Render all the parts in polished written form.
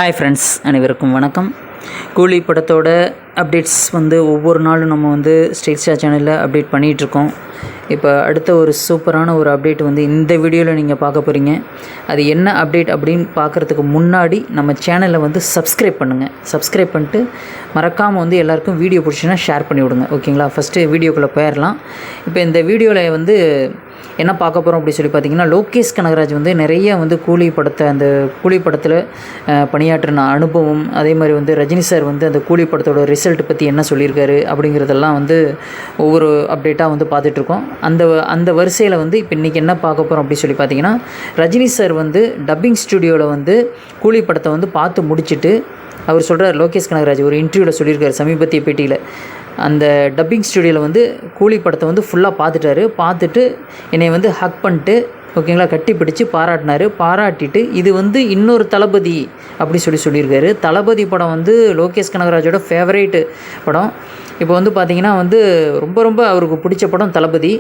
Hi friends, அனைவருக்கும் வணக்கம். கூலி படத்தோட அப்டேட்ஸ் ஒவ்வொரு நாளும் நம்ம ஸ்ட்ரெயிட் ஸ்டார் சேனலில் அப்டேட் பண்ணிகிட்ருக்கோம். இப்போ அடுத்த ஒரு சூப்பரான ஒரு அப்டேட் இந்த வீடியோவில் நீங்கள் பார்க்க போகிறீங்க. அது என்ன அப்டேட் அப்படின்னு பார்க்குறதுக்கு முன்னாடி நம்ம சேனலை சப்ஸ்கிரைப் பண்ணுங்கள். சப்ஸ்கிரைப் பண்ணிட்டு மறக்காமல் எல்லாருக்கும் வீடியோ பிடிச்சின்னா ஷேர் பண்ணி விடுங்க. ஓகேங்களா? ஃபஸ்ட்டு வீடியோக்குள்ளே போயிடலாம். இப்போ இந்த வீடியோவில் என்ன பார்க்க போகிறோம் அப்படி சொல்லி பார்த்தீங்கன்னா, லோகேஷ் கனகராஜ் நிறைய கூலி படத்தில் பணியாற்றின அனுபவம், அதே மாதிரி ரஜினி சார் அந்த கூலி படத்தோட ரிசல்ட் பற்றி என்ன சொல்லியிருக்காரு அப்படிங்கிறதெல்லாம் ஒவ்வொரு அப்டேட்டாக பார்த்துட்ருக்கோம். அந்த வரிசையில் இப்போ இன்றைக்கி என்ன பார்க்க போகிறோம் அப்படி சொல்லி பார்த்தீங்கன்னா, ரஜினி சார் டப்பிங் ஸ்டுடியோவில் கூலி படத்தை பார்த்து முடிச்சுட்டு அவர் சொல்கிறார். லோகேஷ் கனகராஜ் ஒரு இன்டர்வியூவில் சொல்லியிருக்காரு, சமீபத்திய பேட்டியில். அந்த டப்பிங் ஸ்டுடியோவில் கூலி படத்தை ஃபுல்லாக பார்த்துட்டு என்னை ஹக் பண்ணிட்டு, ஓகேங்களா, கட்டி பிடிச்சி பாராட்டிட்டு இது இன்னொரு தளபதி அப்படி சொல்லியிருக்காரு. தளபதி படம் லோகேஷ் கனகராஜோட ஃபேவரேட்டு படம். இப்போ பார்த்திங்கன்னா ரொம்ப அவருக்கு பிடிச்ச படம் தளபதி.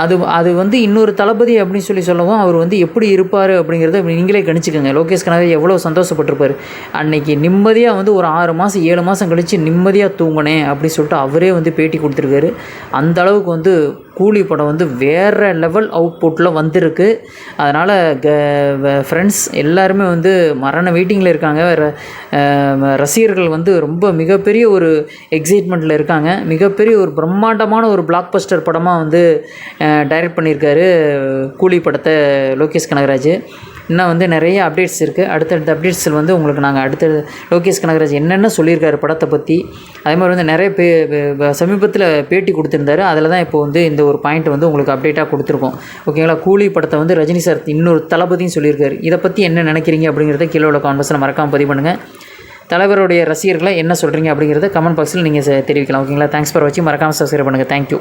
அது இன்னொரு தளபதி அப்படின்னு சொல்லவும் அவர் எப்படி இருப்பார் அப்படிங்கிறத நீங்களே கணிச்சிக்கோங்க. லோகேஷ் கனகராஜ் எவ்வளோ சந்தோஷப்பட்டிருப்பார். அன்றைக்கி நிம்மதியாக ஒரு 6 மாதம் 7 மாதம் கழித்து நிம்மதியாக தூங்கினேன் அப்படின்னு சொல்லிட்டு அவரே பேட்டி கொடுத்துருக்காரு. அந்த அளவுக்கு கூலி படம் வேறு லெவல் அவுட்புட்டில் வந்திருக்கு. அதனால் ஃப்ரெண்ட்ஸ் எல்லாருமே மரண வெயிட்டிங்கில் இருக்காங்க. ரசிகர்கள் ரொம்ப மிகப்பெரிய ஒரு எக்ஸைட்மெண்ட்டில் இருக்காங்க. மிகப்பெரிய ஒரு பிரம்மாண்டமான ஒரு பிளாக் பஸ்டர் படமாக டைரக்ட் பண்ணியிருக்காரு கூலி படத்தை லோகேஷ் கனகராஜ். இன்னும் நிறைய அப்டேட்ஸ் இருக்குது. அடுத்தடுத்த அப்டேட்ஸில் உங்களுக்கு நாங்கள் அடுத்தது லோகேஷ் கனகராஜ் என்னென்ன சொல்லியிருக்காரு படத்தை பற்றி, அதே மாதிரி நிறைய சமீபத்தில் பேட்டி கொடுத்துருந்தாரு. அதில் தான் இப்போ இந்த ஒரு பாயிண்ட் உங்களுக்கு அப்டேட்டாக கொடுத்துருக்கோம். ஓகேங்களா? கூலி படத்தை ரஜினி சார் இன்னொரு தளபதியும் சொல்லியிருக்காரு. இதை பற்றி என்ன நினைக்கிறீங்க அப்படிங்கிறத கீழே உள்ள கான்வர்ஸில் மறக்காமல் பதிவு பண்ணுங்கள். தலைவருடைய ரசிகர்களை என்ன சொல்கிறீங்க அப்படிங்கிறத கமெண்ட் பாக்ஸில் நீங்கள் தெரிவிக்கலாம். ஓகேங்களா? தேங்க்ஸ் ஃபார் வாட்சிங். மறக்காமல் சப்ஸ்கிரைப் பண்ணுங்கள். தேங்க்யூ.